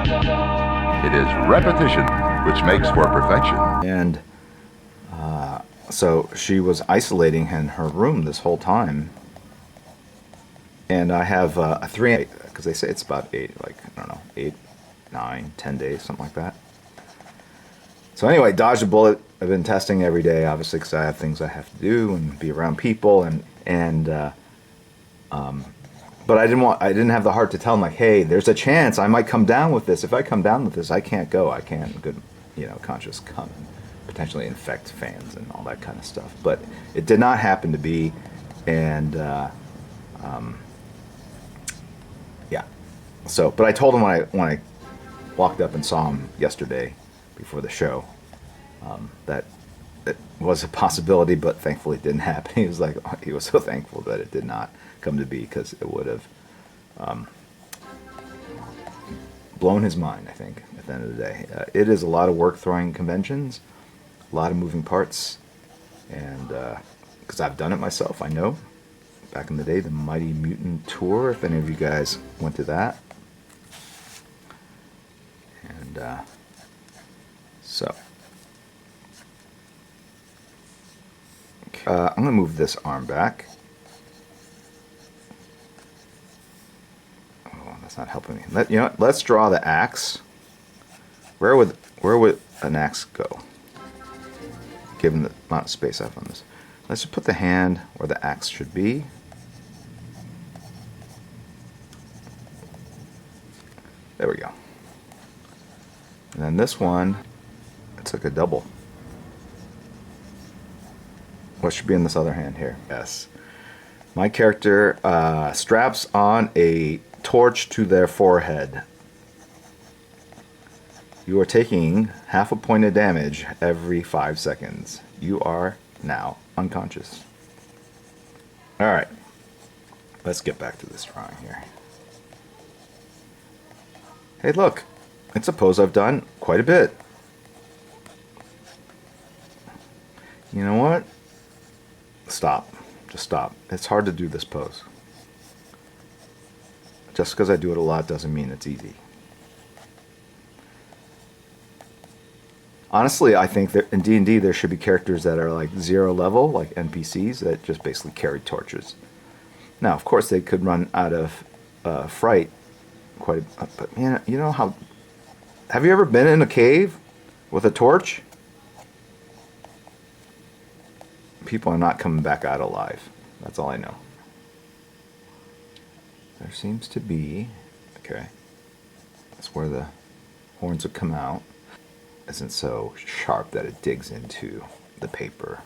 It is repetition which makes for perfection. And so she was isolating in her room this whole time. And I have a 3, because they say it's about 8, like, I don't know, 8, 9, 10 days, something like that. So anyway, dodge a bullet. I've been testing every day, obviously, because I have things I have to do and be around people, but I didn't have the heart to tell them, like, hey, there's a chance I might come down with this. If I come down with this, I can't go. I can't, good, conscious come and potentially infect fans and all that kind of stuff. But it did not happen to be, and yeah. So, but I told him when I walked up and saw him yesterday before the show, that it was a possibility, but thankfully it didn't happen. He was like, he was so thankful that it did not come to be, because it would have blown his mind, I think, at the end of the day. It is a lot of work throwing conventions, a lot of moving parts, and because I've done it myself, I know. Back in the day, the Mighty Mutant Tour, if any of you guys went to that. And so I'm going to move this arm back. Oh, that's not helping me. Let's draw the axe. Where would an axe go, given the amount of space I have on this? Let's just put the hand where the axe should be. There we go. And then this one, it's like a double. What should be in this other hand here? Yes. My character straps on a torch to their forehead. You are taking half a point of damage every 5 seconds. You are now unconscious. Alright. Let's get back to this drawing here. Hey, look. It's a pose I've done quite a bit. You know what? Stop. Just stop. It's hard to do this pose. Just because I do it a lot doesn't mean it's easy. Honestly, I think that in D&D there should be characters that are like 0 level, like NPCs, that just basically carry torches. Now, of course, they could run out of fright quite a, but you know how... Have you ever been in a cave with a torch? People are not coming back out alive. That's all I know. There seems to be... Okay. That's where the horns would come out. Isn't so sharp that it digs into the paper.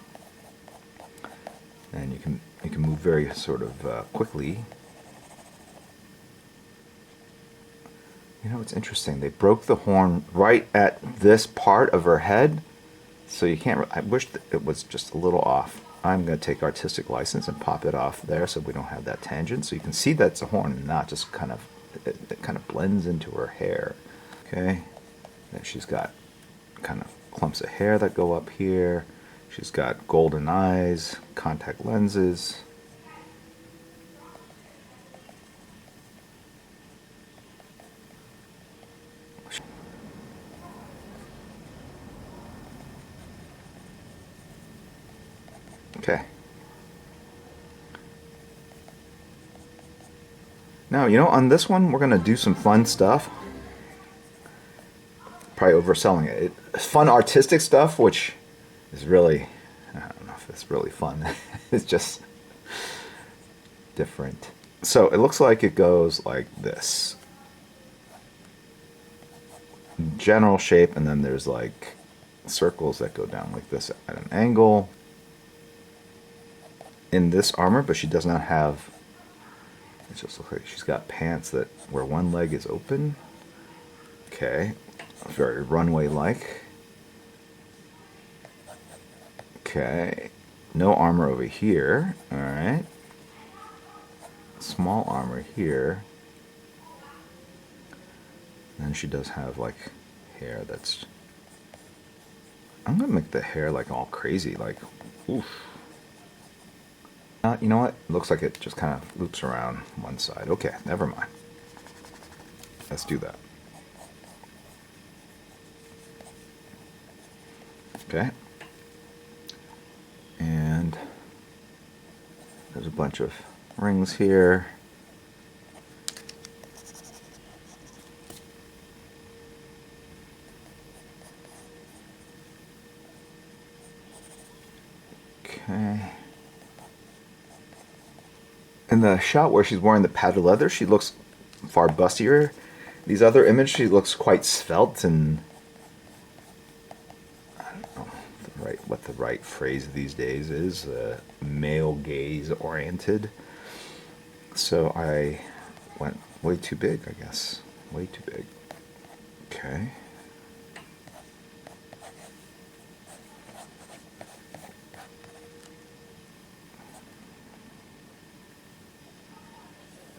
And you can move very sort of quickly. You know, it's interesting. They broke the horn right at this part of her head, so you can't... I wish that it was just a little off. I'm going to take artistic license and pop it off there so we don't have that tangent. So you can see that's a horn and not just kind of... It kind of blends into her hair. Okay. Then she's got kind of clumps of hair that go up here. She's got golden eyes, contact lenses. Okay. Now, on this one, we're going to do some fun stuff. Probably overselling it. It's fun artistic stuff, which is really, I don't know if it's really fun. It's just different. So it looks like it goes like this. General shape, and then there's like circles that go down like this at an angle. In this armor, but she does not have... It just looks like she's got pants that where one leg is open. Okay. Very runway-like. Okay. No armor over here. Alright. Small armor here. And she does have, like, hair that's... I'm gonna make the hair, like, all crazy. Like, oof. You know what? It looks like it just kind of loops around one side. Okay, never mind. Let's do that. Okay. And there's a bunch of rings here. Okay. In the shot where she's wearing the padded leather, she looks far bustier. These other images, she looks quite svelte and I don't know what the right phrase these days is. Male gaze oriented. So I went way too big, I guess. Way too big. Okay.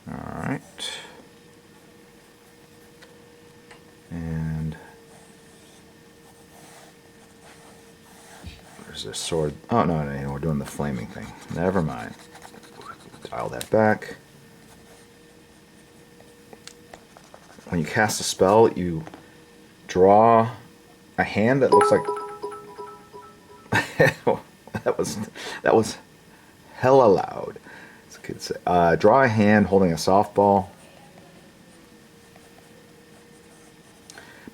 Alright. And there's a sword. Oh, no, we're doing the flaming thing. Never mind. Dial that back. When you cast a spell, you draw a hand that looks like that was hella loud. As kids say. Draw a hand holding a softball,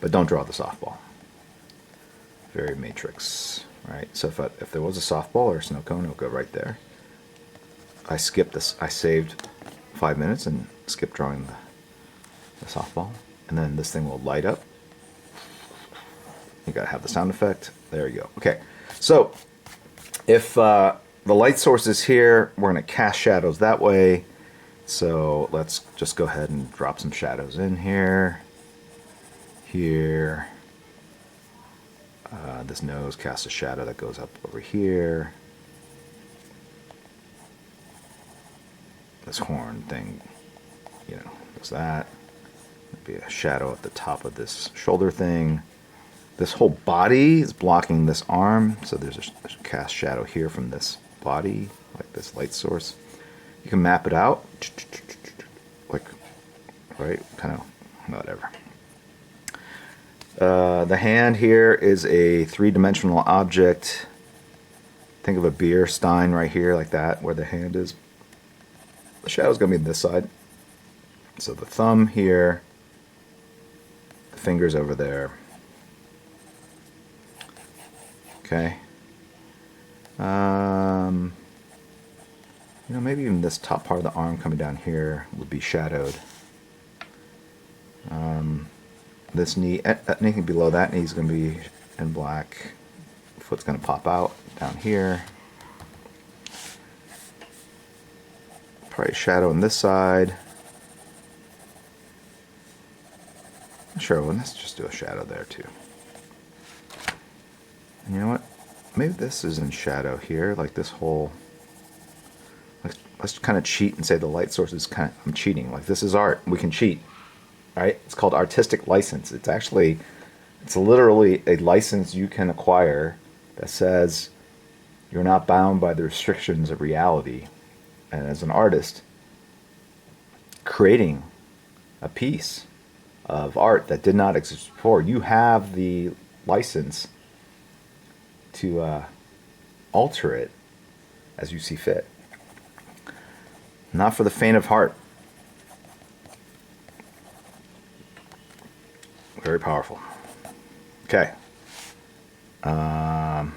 but don't draw the softball. Very Matrix, right? So if there was a softball or a snow cone, it'll go right there. I skipped this. I saved 5 minutes and skipped drawing the softball, and then this thing will light up. You gotta have the sound effect. There you go. Okay, so if the light source is here, we're gonna cast shadows that way. So let's just go ahead and drop some shadows in here. Here. This nose casts a shadow that goes up over here. This horn thing, does that. Be a shadow at the top of this shoulder thing. This whole body is blocking this arm, so there's a cast shadow here from this body, like this light source. You can map it out, like, right, kind of, whatever. The hand here is a three-dimensional object. Think of a beer stein right here, like that, where the hand is. The shadow's going to be on this side. So the thumb here, the fingers over there. Okay. Maybe even this top part of the arm coming down here would be shadowed. This knee, anything below that knee is going to be in black. Foot's going to pop out down here. Probably shadow on this side. Sure, well, let's just do a shadow there too. And you know what? Maybe this is in shadow here, like this whole. Let's kind of cheat and say the light source is kind of. I'm cheating. Like this is art. We can cheat, right? It's called artistic license. It's literally a license you can acquire that says you're not bound by the restrictions of reality. And as an artist, creating a piece of art that did not exist before, you have the license to alter it as you see fit. Not for the faint of heart. Very powerful. Okay. And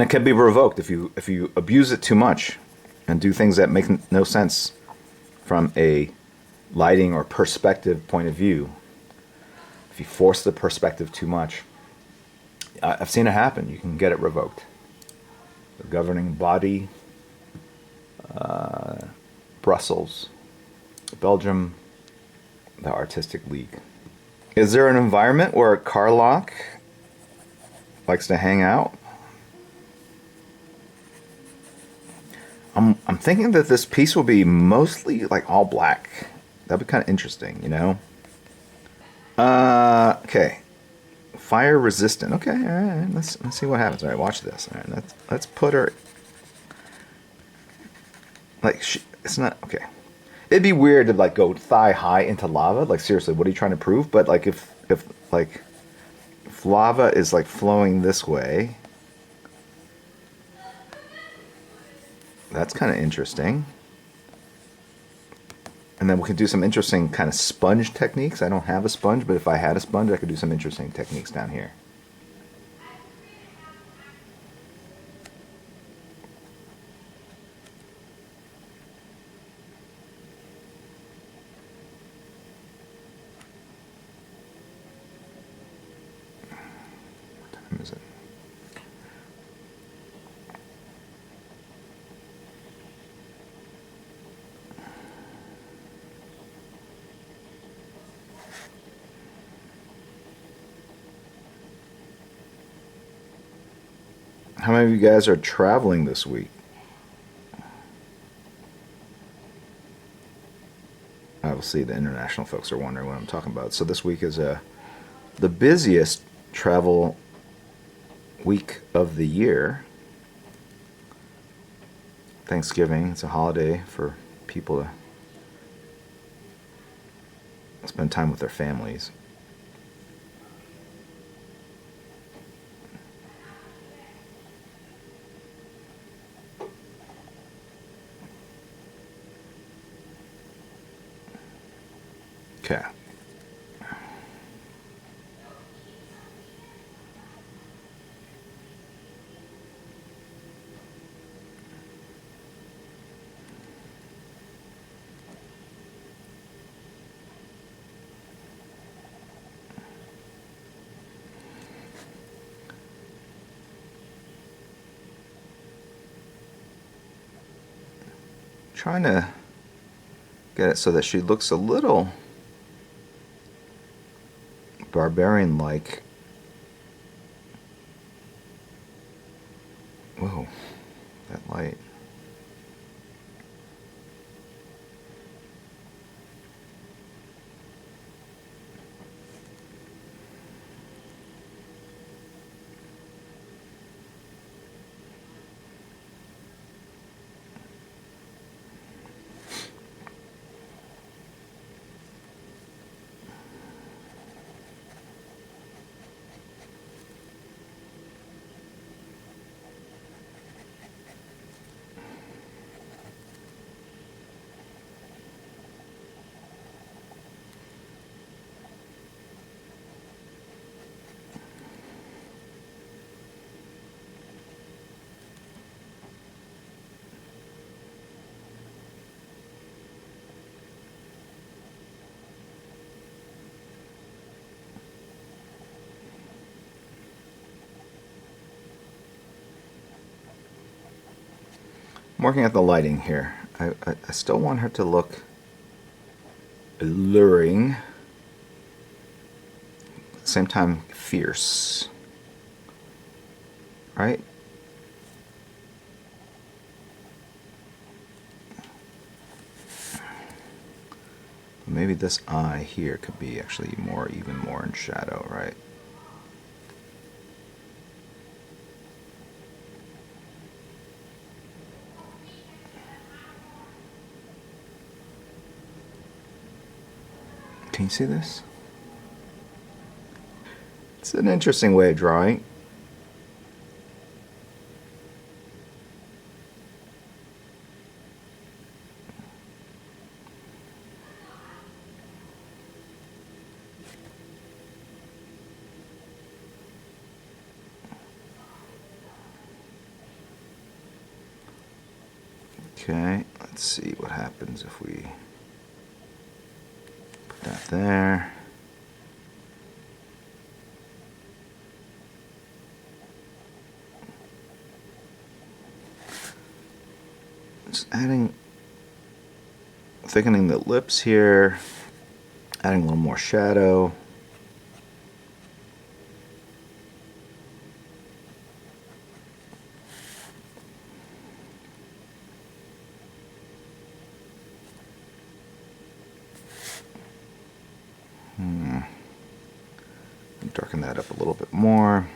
it can be revoked if you abuse it too much and do things that make no sense from a lighting or perspective point of view. If you force the perspective too much, I've seen it happen. You can get it revoked. The governing body, Brussels, Belgium, the Artistic League. Is there an environment where Karlach likes to hang out? I'm thinking that this piece will be mostly like all black. That'd be kind of interesting, Okay. Fire resistant. Okay, all right. Let's see what happens. All right, watch this. All right, let's put her. Like it's not okay. It'd be weird to like go thigh high into lava. Like seriously, what are you trying to prove? But like if if like if lava is like flowing this way, that's kind of interesting. And then we can do some interesting kind of sponge techniques. I don't have a sponge, but if I had a sponge, I could do some interesting techniques down here. What time is it? How many of you guys are traveling this week? Obviously, the international folks are wondering what I'm talking about. So this week is the busiest travel week of the year. Thanksgiving, it's a holiday for people to spend time with their families. Okay. Trying to get it so that she looks a little barbarian-like. Whoa, that light. I'm working at the lighting here. I still want her to look alluring, at the same time fierce, right? Maybe this eye here could be actually even more in shadow, right? Can you see this? It's an interesting way of drawing. Okay, let's see what happens if we put that there. Just thickening the lips here, adding a little more shadow. Darken that up a little bit more.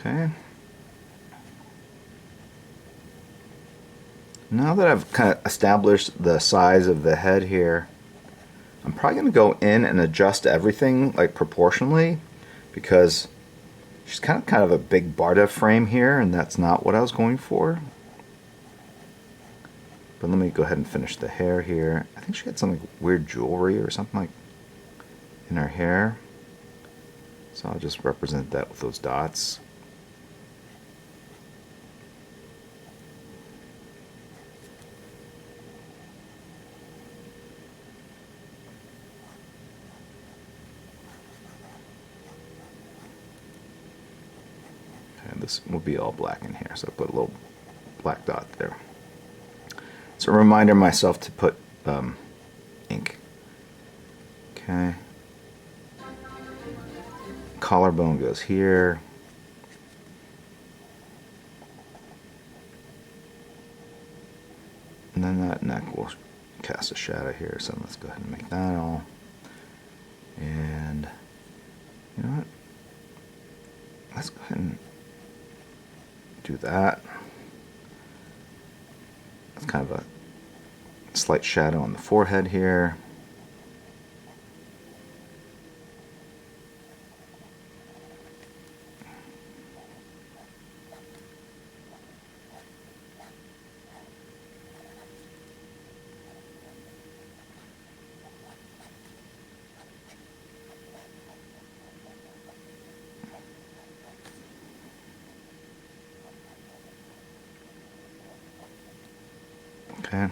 Okay. Now that I've kind of established the size of the head here, I'm probably going to go in and adjust everything like proportionally, because she's kind of a big Barda frame here, and that's not what I was going for. But let me go ahead and finish the hair here. I think she had some like weird jewelry or something like in her hair. So I'll just represent that with those dots. And this will be all black in here, so I put a little black dot there. So a reminder myself to put ink. Okay. Collarbone goes here. And then that neck will cast a shadow here, so let's go ahead and make that all. And you know what? Let's go ahead and do that. It's kind of a slight shadow on the forehead here. Okay.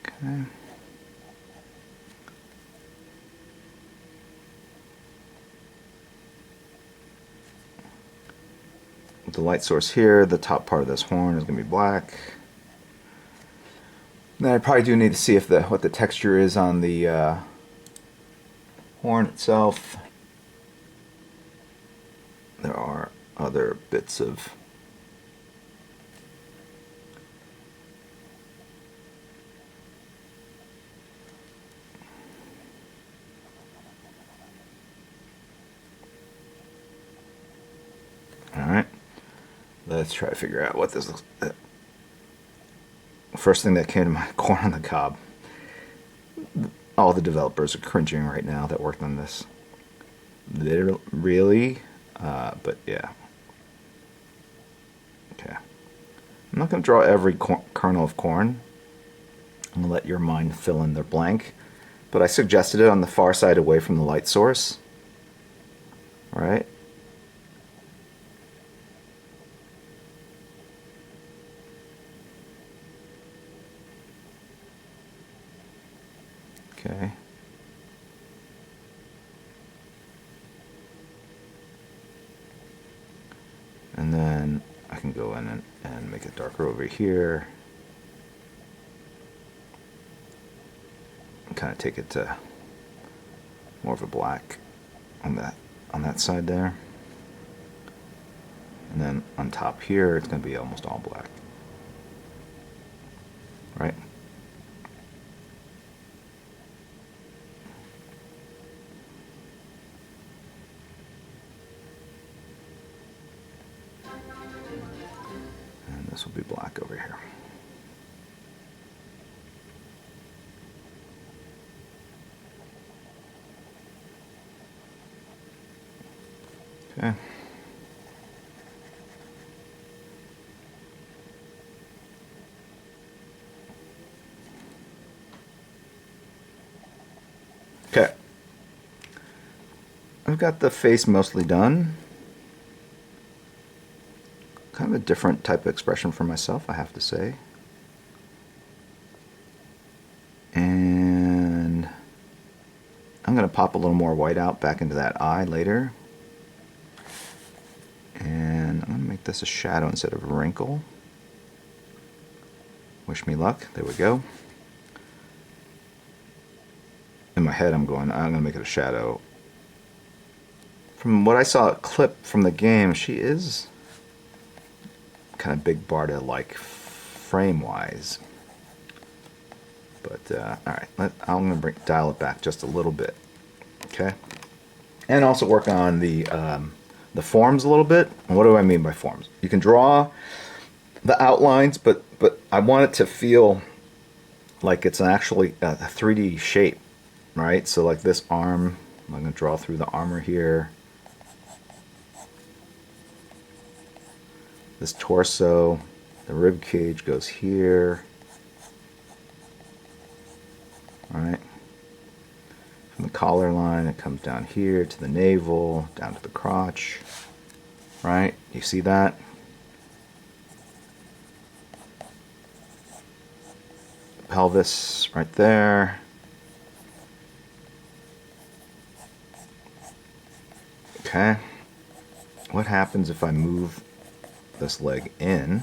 Okay. With the light source here, the top part of this horn is going to be black. Then I probably do need to see if what the texture is on the horn itself. There are other bits of Alright, let's try to figure out what this looks like. First thing that came to my corn on the cob. All the developers are cringing right now that worked on this. Literally, really? But yeah. Okay. I'm not going to draw every kernel of corn. I'm going to let your mind fill in the blank. But I suggested it on the far side away from the light source. Right? Okay. And then I can go in and make it darker over here. And kind of take it to more of a black on that side there. And then on top here, it's going to be almost all black. Right? And this will be black over here. Okay. Okay. I've got the face mostly done. Kind of a different type of expression for myself, I have to say. And I'm going to pop a little more white out back into that eye later. And I'm going to make this a shadow instead of a wrinkle. Wish me luck. There we go. In my head I'm going to make it a shadow. From what I saw a clip from the game, she is kind of big bar to like frame-wise. But all right, I'm gonna dial it back just a little bit, okay? And also work on the forms a little bit. And what do I mean by forms? You can draw the outlines, but I want it to feel like it's actually a 3D shape, right? So like this arm, I'm gonna draw through the armor here. This torso, the rib cage goes here. All right. From the collar line, it comes down here to the navel, down to the crotch. Right? You see that? Pelvis right there. Okay. What happens if I move this leg in?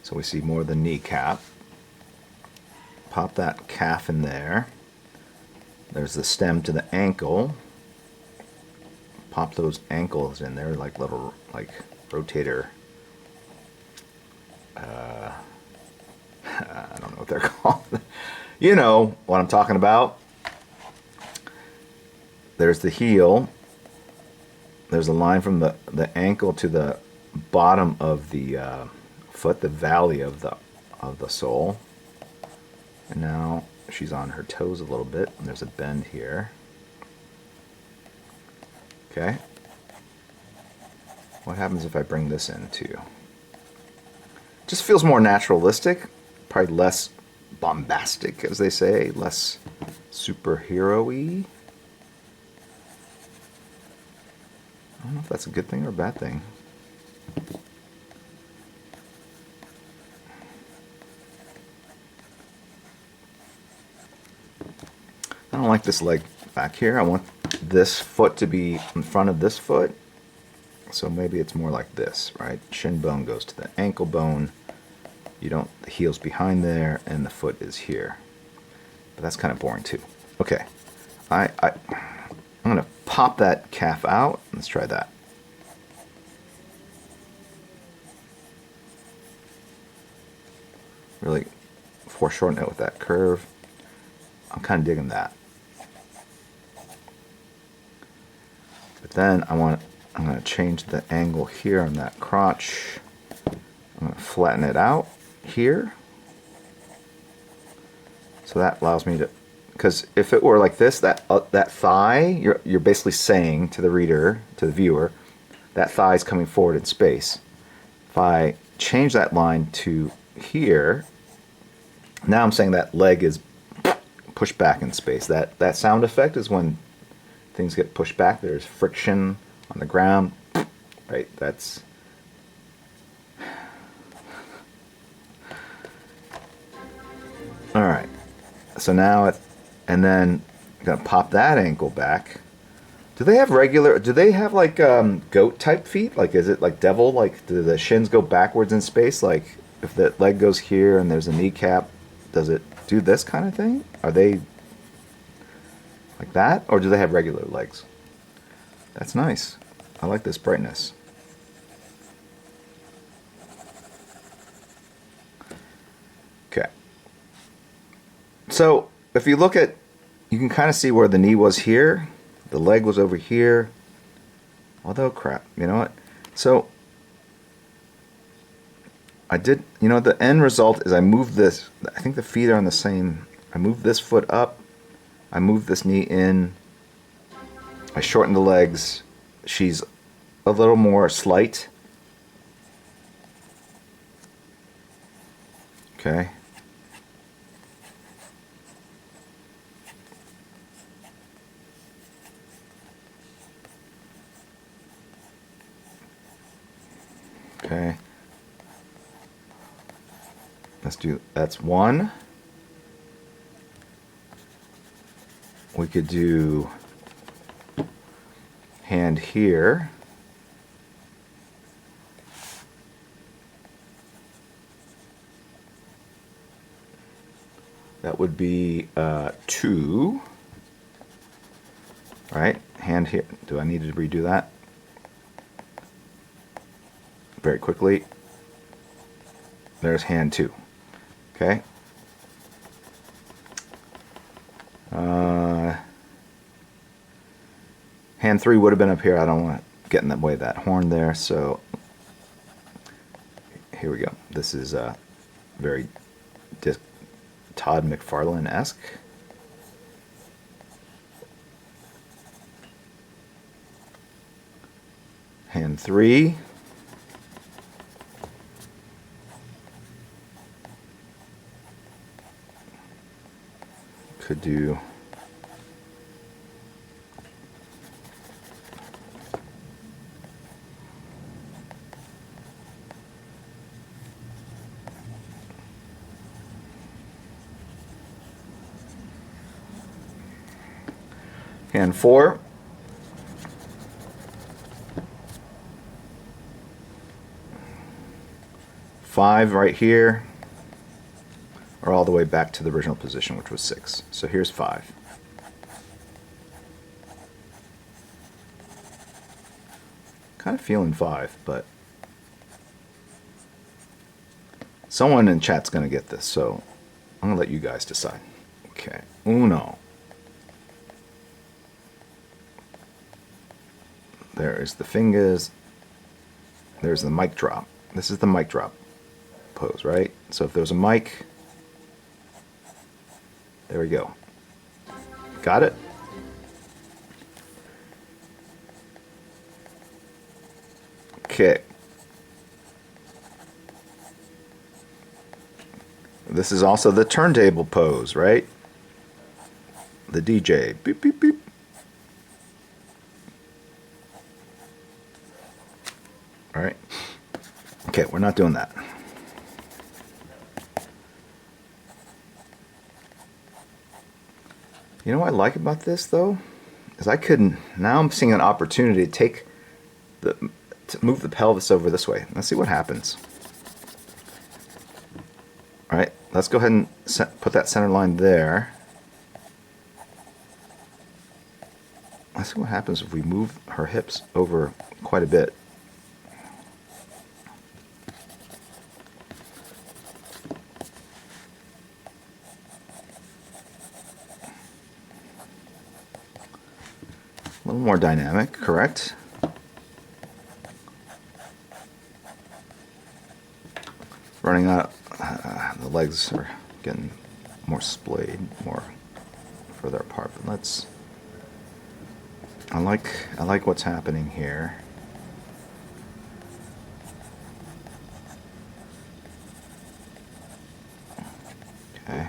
So we see more of the kneecap. Pop that calf in there. There's the stem to the ankle. Pop those ankles in there like little rotator. I don't know what they're called. You know what I'm talking about. There's the heel. There's a line from the ankle to the bottom of the foot, the valley of the sole. And now she's on her toes a little bit, and there's a bend here. Okay. What happens if I bring this in too? Just feels more naturalistic, probably less bombastic, as they say, less superhero-y. I don't know if that's a good thing or a bad thing. I don't like this leg back here. I want this foot to be in front of this foot. So maybe it's more like this, right? Shin bone goes to the ankle bone. The heel's behind there, and the foot is here. But that's kind of boring too. Okay, I'm gonna pop that calf out. Let's try that. Really foreshorten it with that curve. I'm kind of digging that. But then I'm going to change the angle here on that crotch. I'm going to flatten it out here. So that allows me to, because if it were like this, that thigh, you're basically saying to the reader, to the viewer, that thigh is coming forward in space. If I change that line to here, now I'm saying that leg is pushed back in space. That sound effect is when things get pushed back. There's friction on the ground, right? That's all right. So now and then I'm gonna pop that ankle back. Do they have like goat type feet? Like, is it like devil? Like, do the shins go backwards in space? Like, if the leg goes here and there's a kneecap, does it do this kind of thing? Are they like that, or do they have regular legs? That's nice. I like this brightness. Okay. So if you look at, you can kind of see where the knee was here, the leg was over here. Although crap, you know what? So I did, the end result is I moved this. I think the feet are on the same. I moved this foot up. I moved this knee in. I shortened the legs. She's a little more slight. Okay. Okay. That's one. We could do hand here. That would be 2. Right? Hand here. Do I need to redo that? very quickly. There's hand 2. Okay. Hand 3 would have been up here. I don't want to get in the way of that horn there, so here we go. This is very Todd McFarlane-esque. Hand 3. Could do hand 4. Five right here, or all the way back to the original position, which was 6. So here's 5. Kind of feeling 5, but someone in chat's going to get this, so I'm going to let you guys decide. Okay, uno. There is the fingers. There's the mic drop. This is the mic drop pose, right? So if there's a mic, there we go. Got it? Okay. This is also the turntable pose, right? The DJ. Beep, beep, beep. All right. Okay, we're not doing that. You know what I like about this, though? Is now I'm seeing an opportunity to move the pelvis over this way. Let's see what happens. All right, let's go ahead and put that center line there. Let's see what happens if we move her hips over quite a bit. A little more dynamic, correct? Running out, the legs are getting more splayed, more further apart. But I like what's happening here. Okay.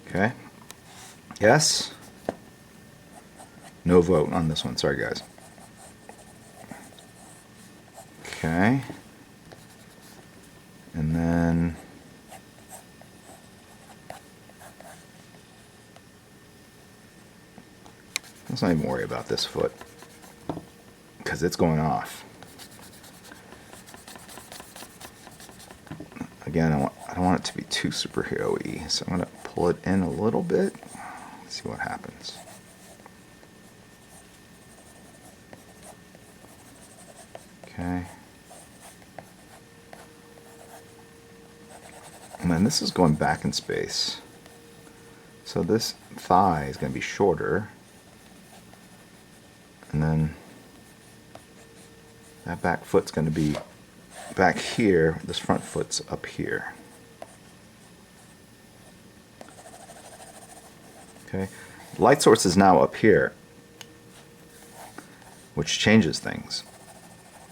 Okay. Yes? No vote on this one. Sorry, guys. Okay. And then let's not even worry about this foot because it's going off. Again, I don't want it to be too superhero-y, so I'm going to pull it in a little bit. See what happens. Okay. And then this is going back in space. So this thigh is going to be shorter. And then that back foot's going to be back here. This front foot's up here. Okay. Light source is now up here, which changes things.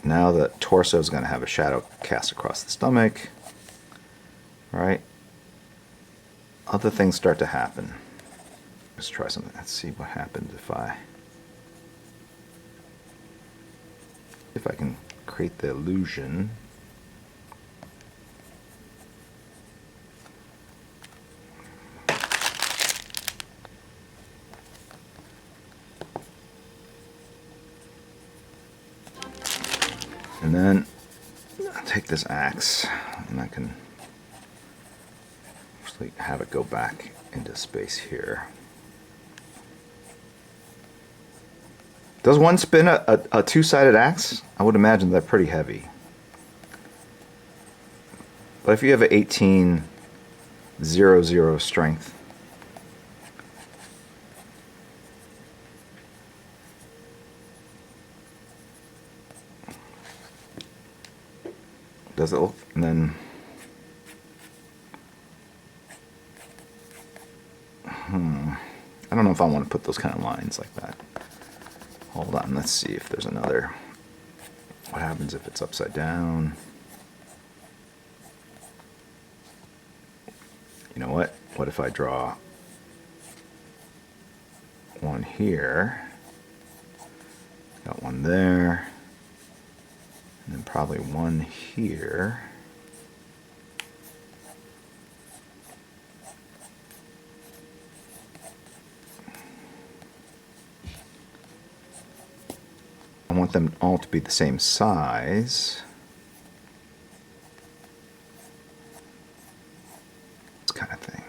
Now the torso is going to have a shadow cast across the stomach. Right? Other things start to happen. Let's try something. Let's see what happens if I can create the illusion. And then I'll take this axe and I can actually have it go back into space here. Does one spin a two-sided axe? I would imagine they're pretty heavy. But if you have an 1800 strength, does it look? And then, I don't know if I want to put those kind of lines like that. Hold on, let's see if there's another. What happens if it's upside down? You know what? What if I draw one here? Got one there. And then probably one here. I want them all to be the same size. This kind of thing.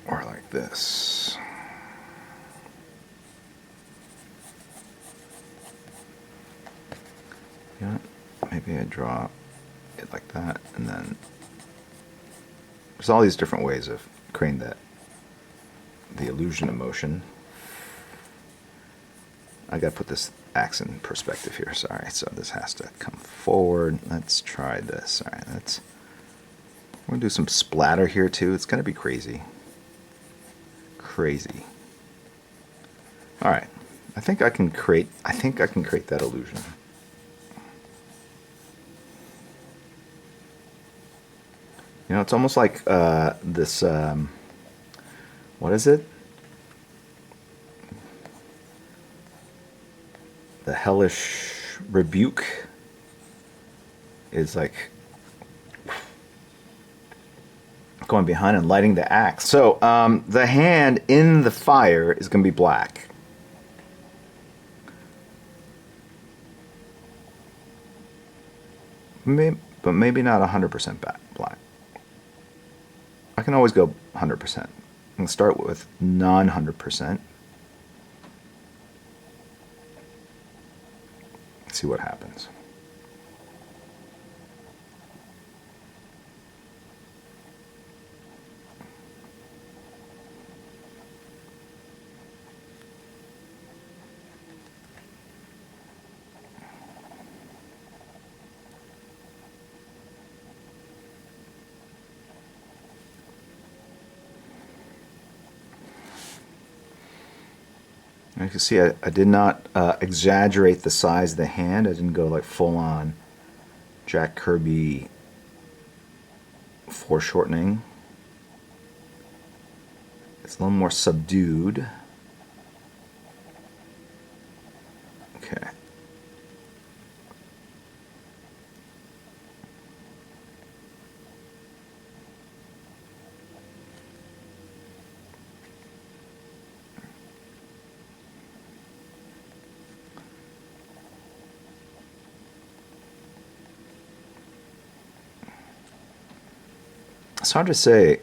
Or like this. Yeah, maybe I draw it like that, and then there's all these different ways of creating the illusion of motion. I gotta put this axe in perspective here, sorry. So this has to come forward. Let's try this. All right, we're gonna do some splatter here too. It's gonna be crazy. Crazy. All right, I think I can create that illusion. You know, it's almost like this, what is it? The hellish rebuke is like going behind and lighting the axe. So the hand in the fire is going to be black. But maybe not 100% black. I can always go 100%. I'm going to start with non-100%. See what happens. You can see I did not exaggerate the size of the hand. I didn't go like full on Jack Kirby foreshortening. It's a little more subdued. Okay. It's hard to say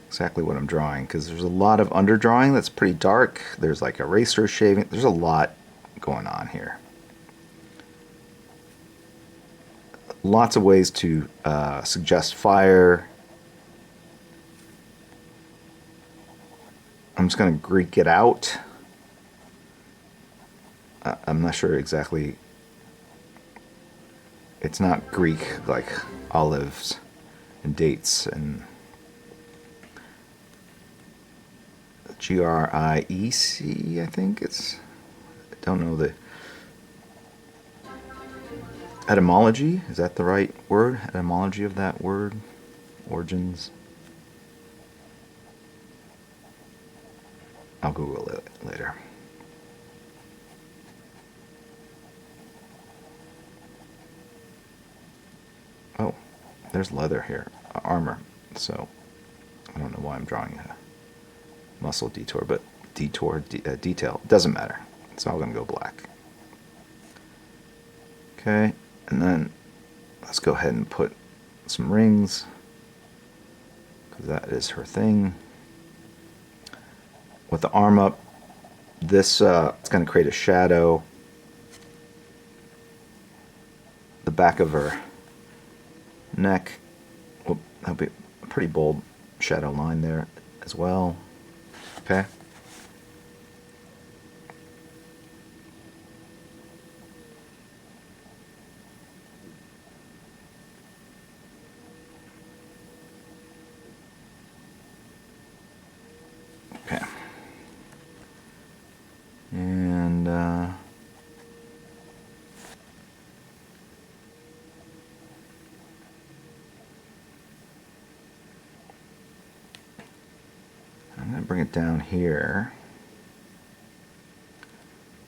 exactly what I'm drawing because there's a lot of underdrawing that's pretty dark. There's like eraser shaving. There's a lot going on here. Lots of ways to suggest fire. I'm just going to Greek it out. I'm not sure exactly. It's not Greek like olives and dates and G-R-I-E-C, I think it's. I don't know the etymology. Is that the right word? Etymology of that word? Origins? I'll Google it later. Oh, there's leather here, armor. So I don't know why I'm drawing a muscle detour, but detail. It doesn't matter. It's all going to go black. Okay, and then let's go ahead and put some rings, because that is her thing. With the arm up, this it's going to create a shadow. The back of her neck, well, that'll be a pretty bold shadow line there as well. Okay. Okay. And I'm going to bring it down here.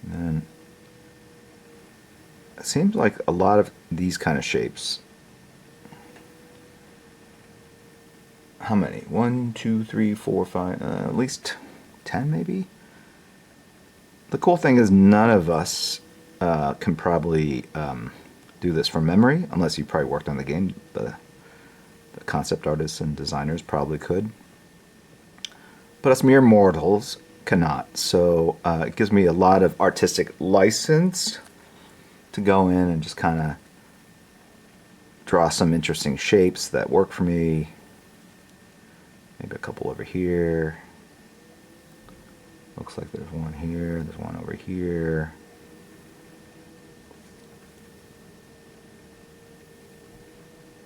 And then it seems like a lot of these kind of shapes. How many? 1, 2, 3, 4, 5, at least 10 maybe? The cool thing is none of us can probably do this from memory, unless you probably worked on the game. The concept artists and designers probably could. But us mere mortals cannot. So it gives me a lot of artistic license to go in and just kind of draw some interesting shapes that work for me. Maybe a couple over here. Looks like there's one here, there's one over here.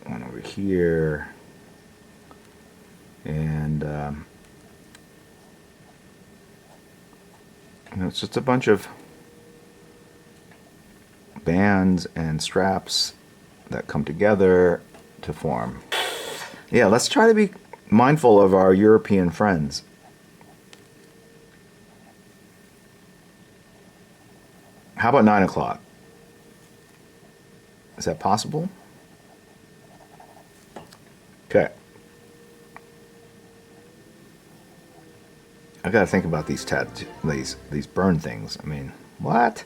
One over here. And it's just a bunch of bands and straps that come together to form. Yeah, let's try to be mindful of our European friends. How about 9 o'clock? Is that possible? Okay. I gotta think about these these burn things. I mean, what?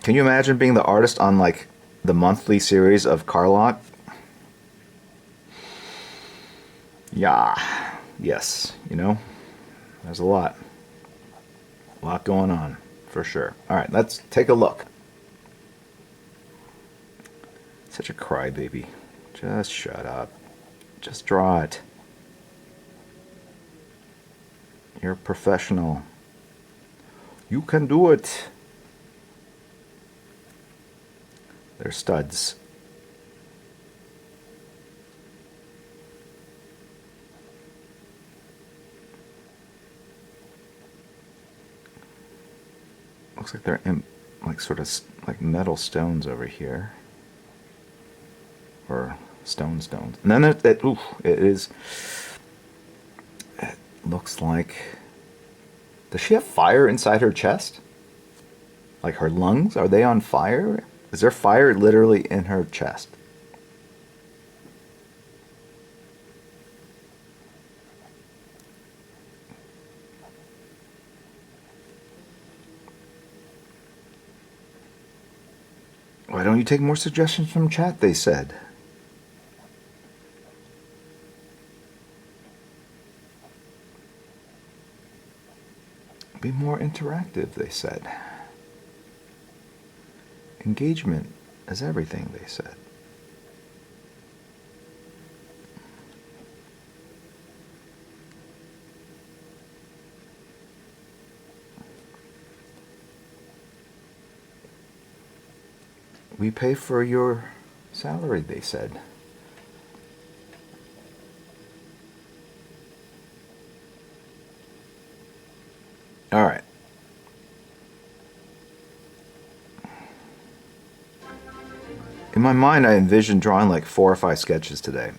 Can you imagine being the artist on like the monthly series of Karlach? Yeah. Yes, you know, there's a lot going on for sure. All right, let's take a look. Such a crybaby. Just shut up. Just draw it. You're a professional. You can do it. They're studs. Looks like they're in, like sort of like metal stones over here, or stones. And then it is. It looks like. Does she have fire inside her chest? Like her lungs, are they on fire? Is there fire literally in her chest? Why don't you take more suggestions from chat, they said. Be more interactive, they said. Engagement is everything, they said. We pay for your salary, they said. All right. In my mind, I envisioned drawing like 4 or 5 sketches today.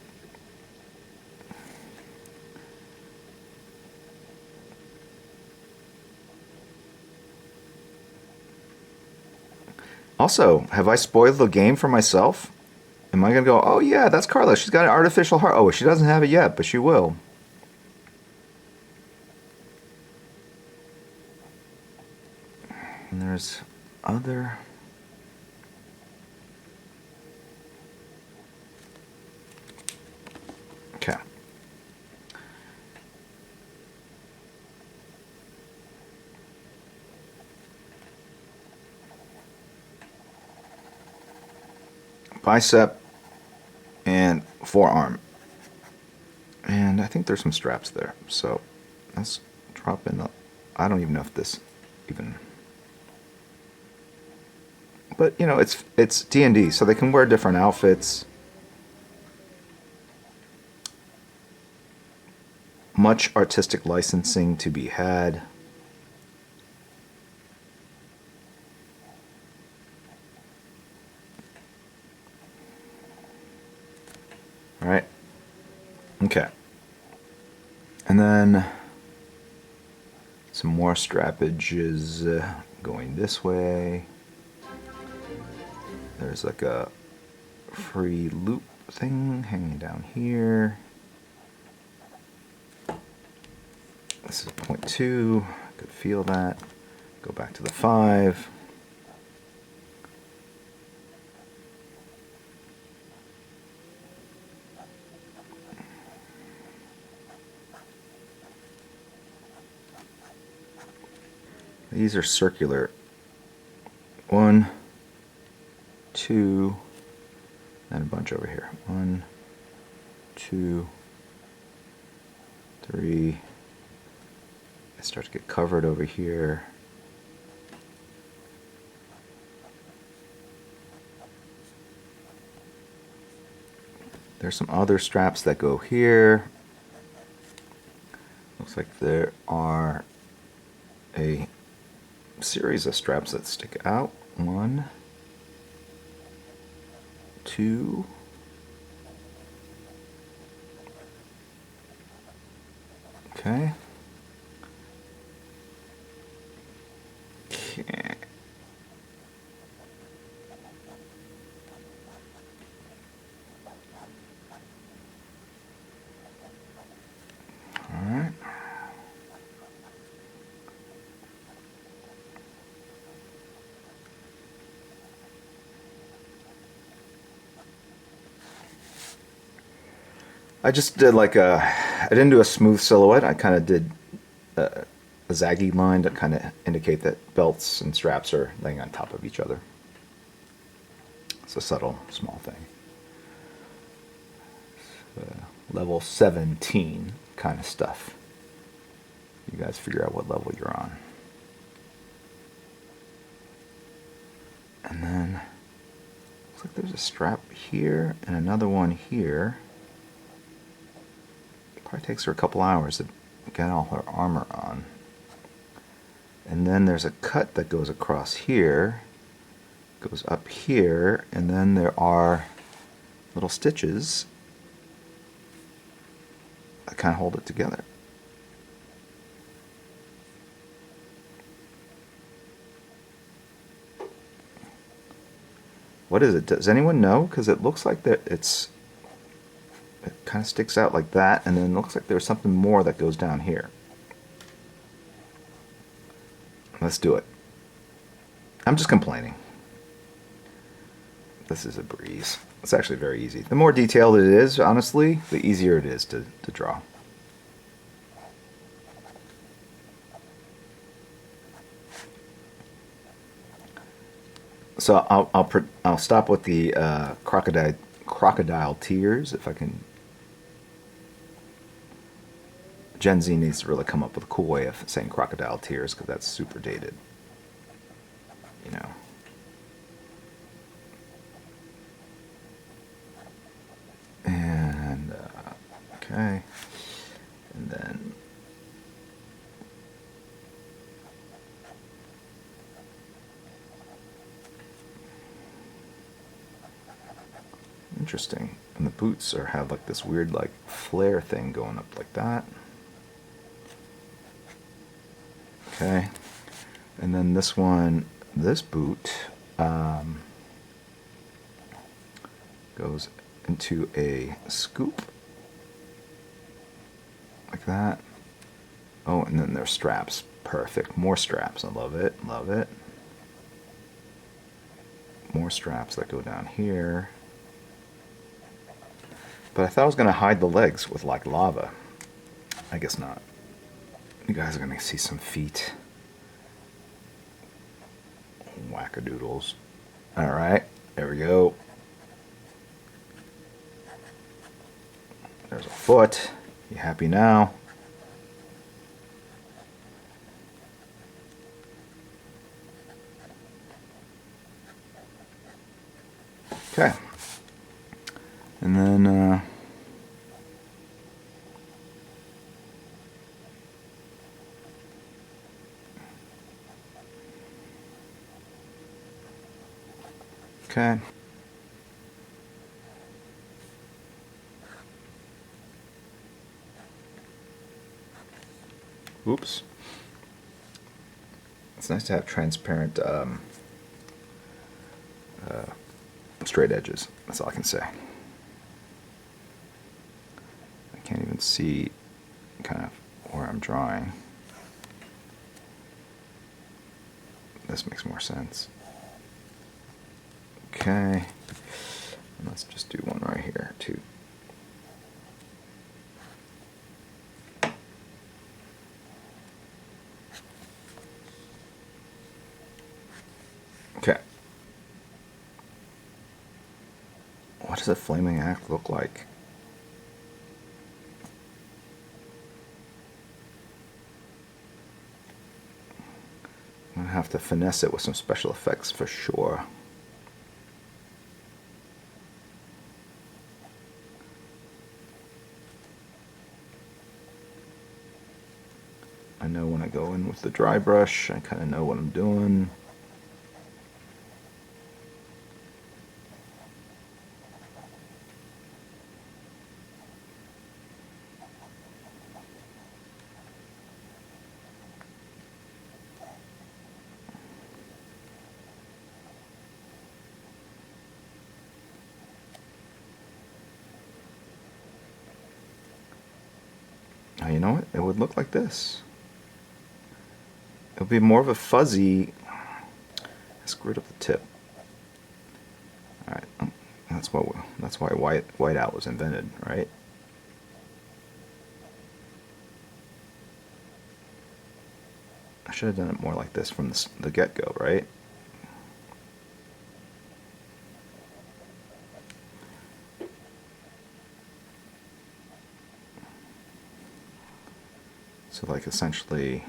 Also, have I spoiled the game for myself? Am I going to go, oh yeah, that's Karlach. She's got an artificial heart. Oh, she doesn't have it yet, but she will. And there's other... Okay. Bicep and forearm. And I think there's some straps there. So let's drop in the... I don't even know if this even... But, you know, it's D&D, so they can wear different outfits. Much artistic licensing to be had. All right. Okay. And then some more strappages going this way. There's like a free loop thing hanging down here. This is 0.2. I could feel that. Go back to the 5. These are circular. 1, 2, and a bunch over here. 1, 2, 3. I start to get covered over here. There's some other straps that go here. Looks like there are a series of straps that stick out. 1, 2, okay. Okay. All right. I just did like I didn't do a smooth silhouette. I kind of did a zaggy line to kind of indicate that belts and straps are laying on top of each other. It's a subtle, small thing. Level 17 kind of stuff. You guys figure out what level you're on. And then, looks like there's a strap here and another one here. Probably takes her a couple hours to get all her armor on. And then there's a cut that goes across here, goes up here, and then there are little stitches that kind of hold it together. What is it? Does anyone know? Because it looks like that it kind of sticks out like that, and then it looks like there's something more that goes down here. Let's do it. I'm just complaining. This is a breeze. It's actually very easy. The more detailed it is, honestly, the easier it is to draw. So I'll stop with the crocodile tears if I can. Gen Z needs to really come up with a cool way of saying crocodile tears, because that's super dated. You know. And, okay. And then... Interesting. And the boots have like this weird like flare thing going up like that. Okay. And then this one, this boot Goes into a scoop. Like that. Oh, and then there's straps. Perfect. More straps. I love it. Love it. More straps that go down here. But I thought I was going to hide the legs with like lava. I guess not. You guys are going to see some feet. Wackadoodles. Alright, there we go. There's a foot. You happy now? Okay. And then okay. Oops. It's nice to have transparent straight edges. That's all I can say. I can't even see kind of where I'm drawing. This makes more sense. Okay. And let's just do one right here too. Okay. What does a flaming axe look like? I'm gonna have to finesse it with some special effects for sure. I know when I go in with the dry brush, I kind of know what I'm doing. Now, you know what? It would look like this. It would be more of a fuzzy. I screwed up the tip. All right, that's why whiteout was invented, right? I should have done it more like this from the get-go, right? So like essentially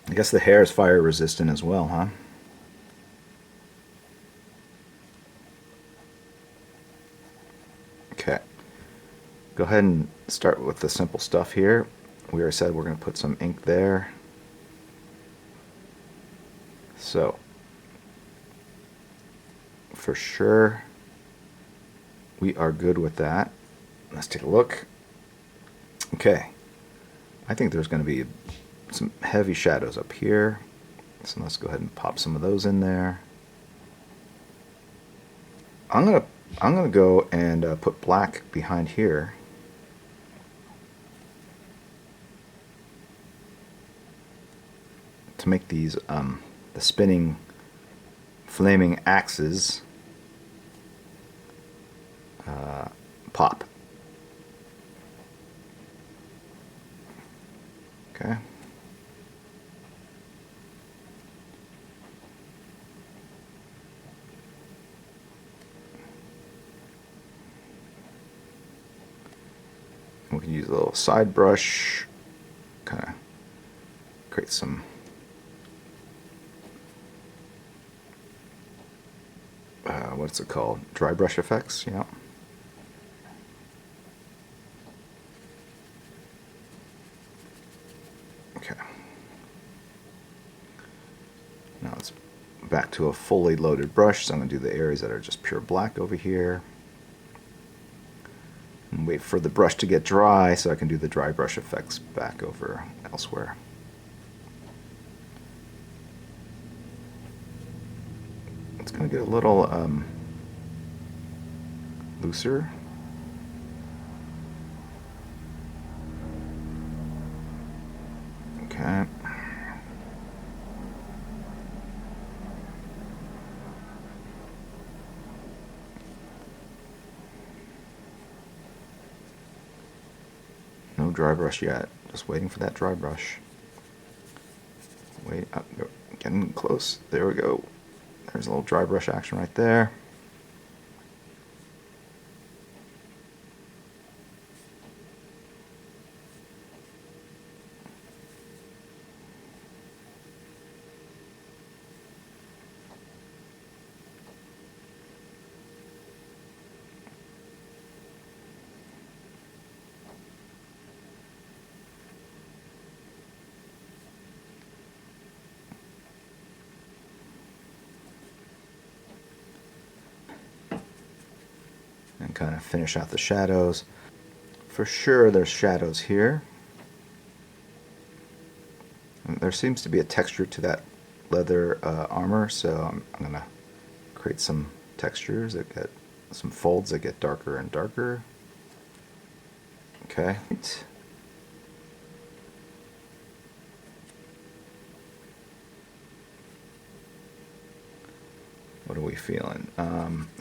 I guess the hair is fire resistant as well, huh? Okay. Go ahead and start with the simple stuff here. We already said we're going to put some ink there. So, for sure, we are good with that. Let's take a look. Okay. I think there's going to be some heavy shadows up here. So let's go ahead and pop some of those in there. I'm gonna go and put black behind here. To make these the spinning flaming axes pop. Okay. We can use a little side brush, kind of create some what's it called? Dry brush effects, yeah. Okay. Now it's back to a fully loaded brush, so I'm going to do the areas that are just pure black over here. And wait for the brush to get dry so I can do the dry brush effects back over elsewhere. It's going to get a little looser. Okay. No dry brush yet. Just waiting for that dry brush. Wait, up, getting close. There we go. There's a little dry brush action right there. And kind of finish out the shadows. For sure there's shadows here. And there seems to be a texture to that leather armor, so I'm going to create some textures that get some folds that get darker and darker. Okay. What are we feeling?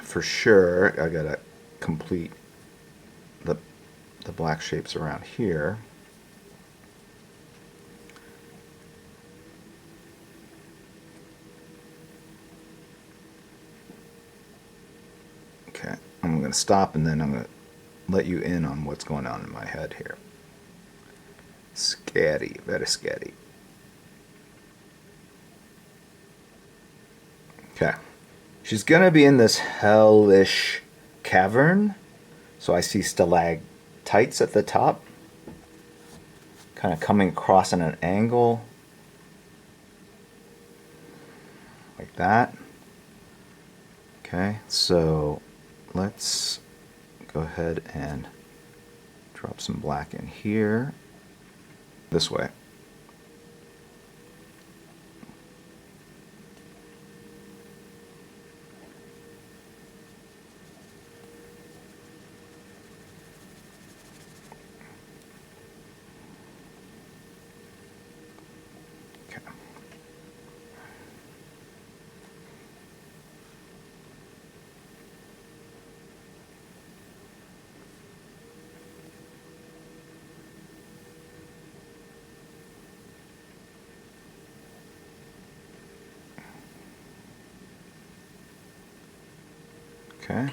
For sure, I gotta complete the black shapes around here. Okay, I'm gonna stop and then I'm gonna let you in on what's going on in my head here. Scary, very scary. Okay. She's gonna be in this hellish cavern. So I see stalactites at the top, kind of coming across at an angle, like that. Okay, so let's go ahead and drop some black in here, this way. Okay.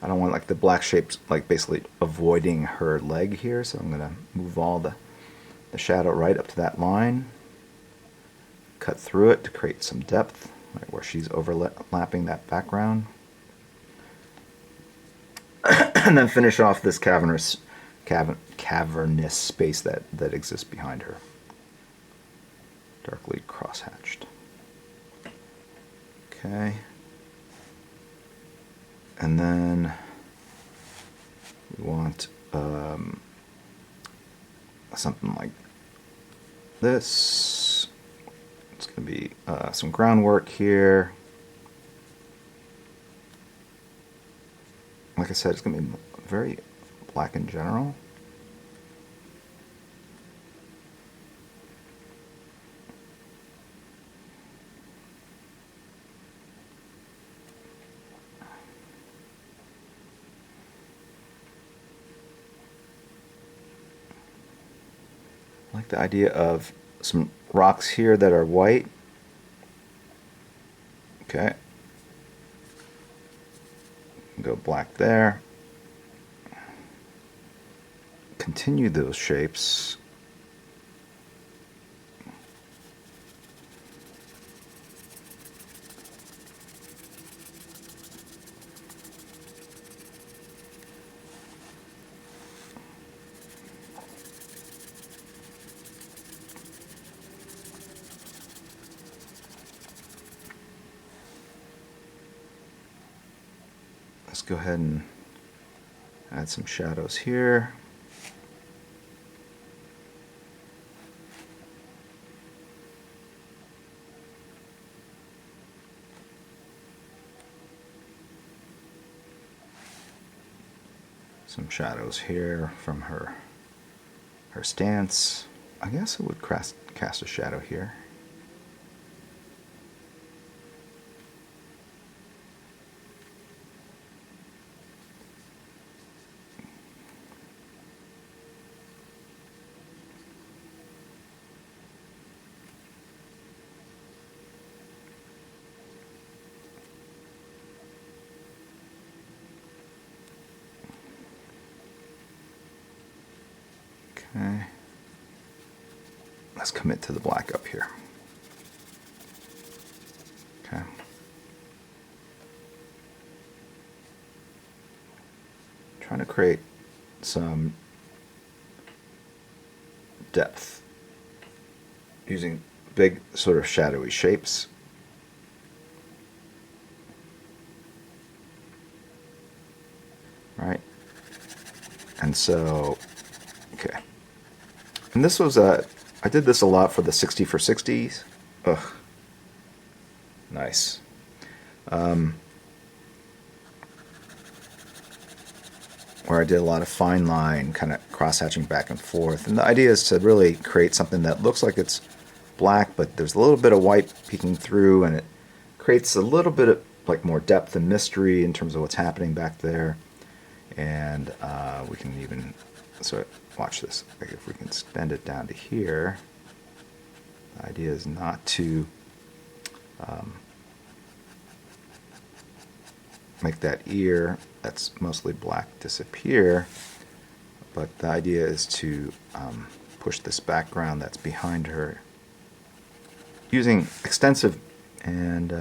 I don't want like the black shapes like basically avoiding her leg here, so I'm going to move all the shadow right up to that line, cut through it to create some depth right where she's overlapping that background, and then finish off this cavernous space that exists behind her, darkly cross-hatched. Okay. And then we want something like this. It's going to be some groundwork here. Like I said, it's going to be very black in general. I like the idea of some rocks here that are white. Okay. Go black there. Continue those shapes. let's go ahead and add some shadows here. Some shadows here from her stance. I guess it would cast a shadow here. Okay. Let's commit to the black up here. Okay. Trying to create some depth using big sort of shadowy shapes. Right? And so, okay. And this was I did this a lot for the 60 for 60s. Ugh. Nice. Where I did a lot of fine line, kind of cross-hatching back and forth. And the idea is to really create something that looks like it's black, but there's a little bit of white peeking through, and it creates a little bit of like more depth and mystery in terms of what's happening back there. And we can even, so watch this. Like if we can extend it down to here, the idea is not to make that ear that's mostly black disappear, but the idea is to push this background that's behind her using extensive and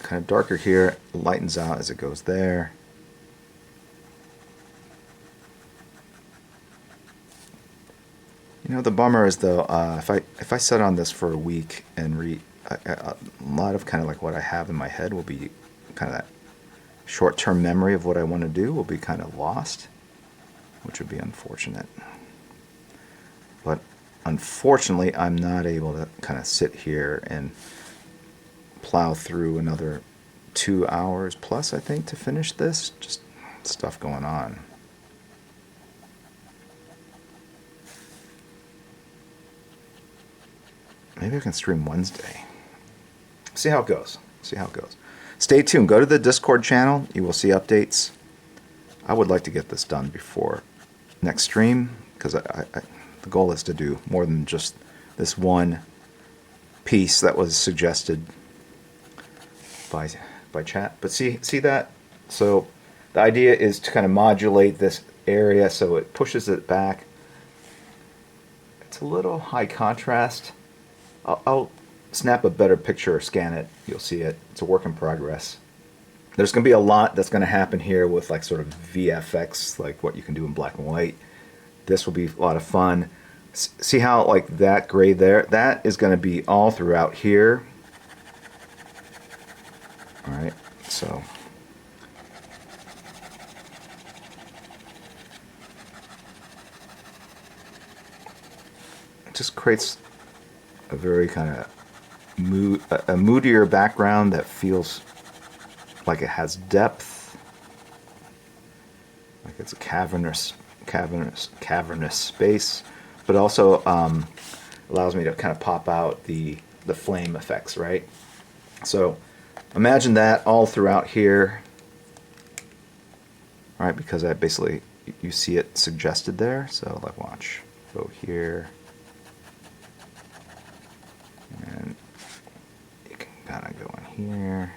kind of darker here, lightens out as it goes there. You know, the bummer is though, if I set on this for a week and read, a lot of kind of like what I have in my head will be kind of that short-term memory of what I want to do will be kind of lost, which would be unfortunate. But unfortunately, I'm not able to kind of sit here and plow through another 2 hours plus, I think, to finish this. Just stuff going on. Maybe I can stream Wednesday. See how it goes. See how it goes. Stay tuned. Go to the Discord channel. You will see updates. I would like to get this done before next stream, because the goal is to do more than just this one piece that was suggested by chat. But see that? So the idea is to kind of modulate this area so it pushes it back. It's a little high contrast. I'll snap a better picture or scan it. You'll see it. It's a work in progress. There's going to be a lot that's going to happen here with like sort of VFX, like what you can do in black and white. This will be a lot of fun. See how like that gray there? That is going to be all throughout here. All right, so it just creates a very kind of a moodier background that feels like it has depth, like it's a cavernous space, but also allows me to kind of pop out the flame effects, right? So imagine that all throughout here, right? Because I basically, you see it suggested there. So like watch, go here, and you can kind of go in here.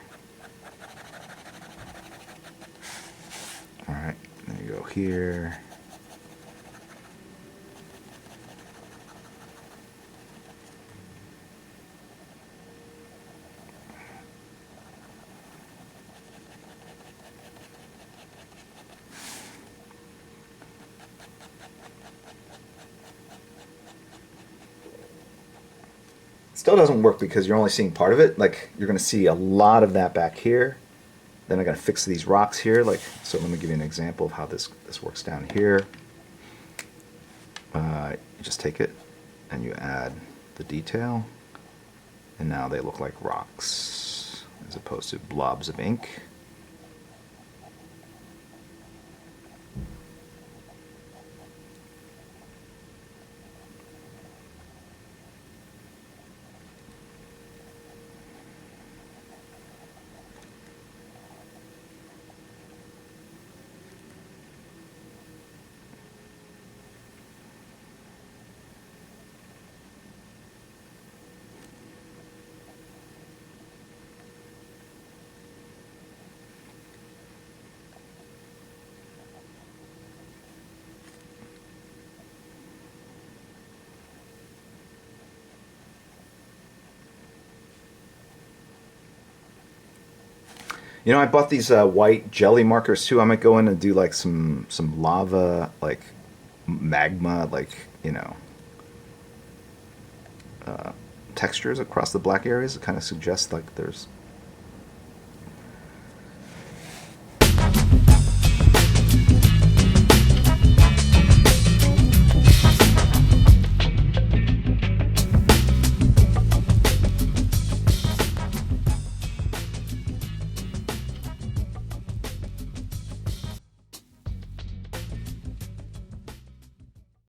All right, then you go here. Still doesn't work because you're only seeing part of it. Like you're going to see a lot of that back here, then I got to fix these rocks here. Like, so let me give you an example of how this works down here. You just take it and you add the detail, and now they look like rocks as opposed to blobs of ink. You know, I bought these white jelly markers too. I might go in and do like some lava, like magma, like, you know, textures across the black areas. It kind of suggests like there's